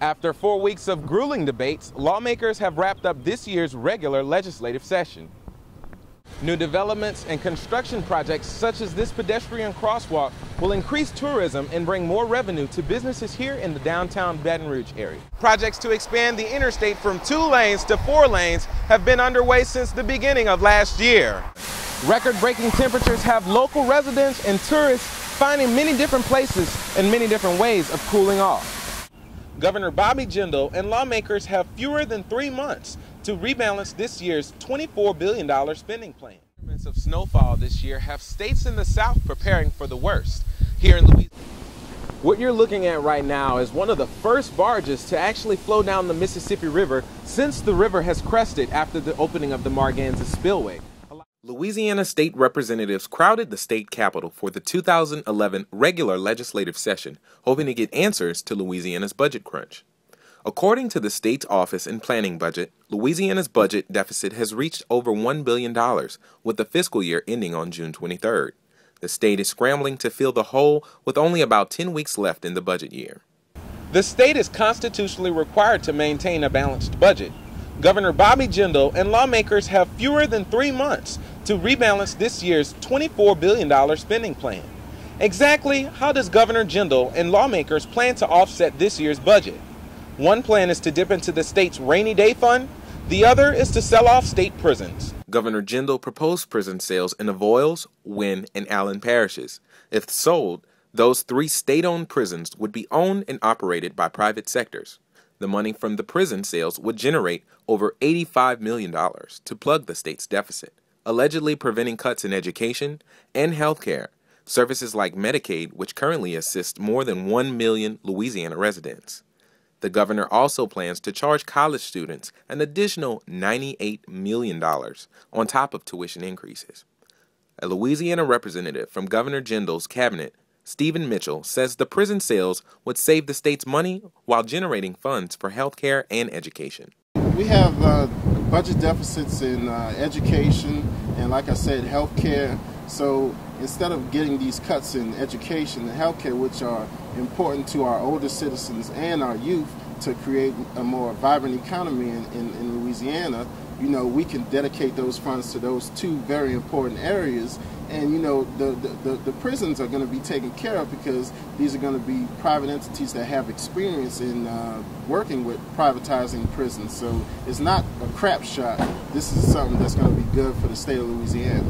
After 4 weeks of grueling debates, lawmakers have wrapped up this year's regular legislative session. New developments and construction projects such as this pedestrian crosswalk will increase tourism and bring more revenue to businesses here in the downtown Baton Rouge area. Projects to expand the interstate from 2 lanes to 4 lanes have been underway since the beginning of last year. Record-breaking temperatures have local residents and tourists finding many different places and many different ways of cooling off. Governor Bobby Jindal and lawmakers have fewer than 3 months to rebalance this year's $24 billion spending plan. Increments of snowfall this year have states in the South preparing for the worst. Here in Louisiana, what you're looking at right now is one of the first barges to actually flow down the Mississippi River since the river has crested after the opening of the Marganza Spillway. Louisiana state representatives crowded the state capitol for the 2011 regular legislative session, hoping to get answers to Louisiana's budget crunch. According to the state's Office and Planning Budget, Louisiana's budget deficit has reached over $1 billion, with the fiscal year ending on June 23rd. The state is scrambling to fill the hole with only about 10 weeks left in the budget year. The state is constitutionally required to maintain a balanced budget. Governor Bobby Jindal and lawmakers have fewer than 3 months to rebalance this year's $24 billion spending plan. Exactly how does Governor Jindal and lawmakers plan to offset this year's budget? One plan is to dip into the state's rainy day fund. The other is to sell off state prisons. Governor Jindal proposed prison sales in Avoyelles, Wynne, and Allen parishes. If sold, those 3 state-owned prisons would be owned and operated by private sectors. The money from the prison sales would generate over $85 million to plug the state's deficit, allegedly preventing cuts in education and health care, services like Medicaid, which currently assist more than 1 million Louisiana residents. The governor also plans to charge college students an additional $98 million on top of tuition increases. A Louisiana representative from Governor Jindal's cabinet, Stephen Mitchell, says the prison sales would save the state's money while generating funds for health care and education. We have budget deficits in education and, like I said, health care. So instead of getting these cuts in education and health care, which are important to our older citizens and our youth to create a more vibrant economy in Louisiana, we can dedicate those funds to those 2 very important areas. And, the prisons are going to be taken care of because these are going to be private entities that have experience in working with privatizing prisons. So it's not a crap shot. This is something that's going to be good for the state of Louisiana.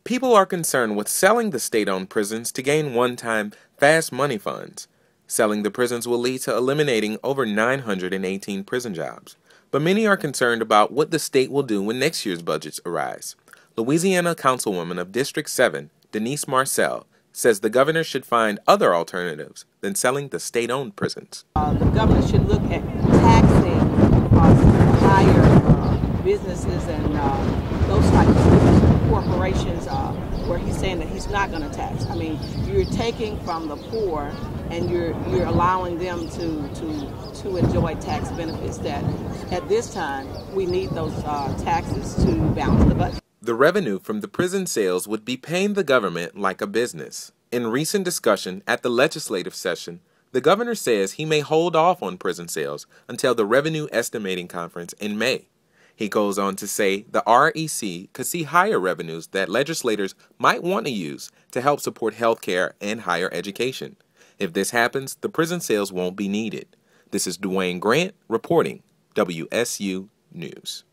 People are concerned with selling the state-owned prisons to gain one-time fast money funds. Selling the prisons will lead to eliminating over 918 prison jobs. But many are concerned about what the state will do when next year's budgets arise. Louisiana Councilwoman of District 7, Denise Marcel, says the governor should find other alternatives than selling the state-owned prisons. The governor should look at taxing higher businesses and those types of corporations where he's saying that he's not going to tax. I mean, you're taking from the poor and you're allowing them to enjoy tax benefits that at this time we need those taxes to balance the budget. The revenue from the prison sales would be paying the government like a business. In recent discussion at the legislative session, the governor says he may hold off on prison sales until the Revenue Estimating Conference in May. He goes on to say the REC could see higher revenues that legislators might want to use to help support health care and higher education. If this happens, the prison sales won't be needed. This is Dwayne Grant reporting, WSU News.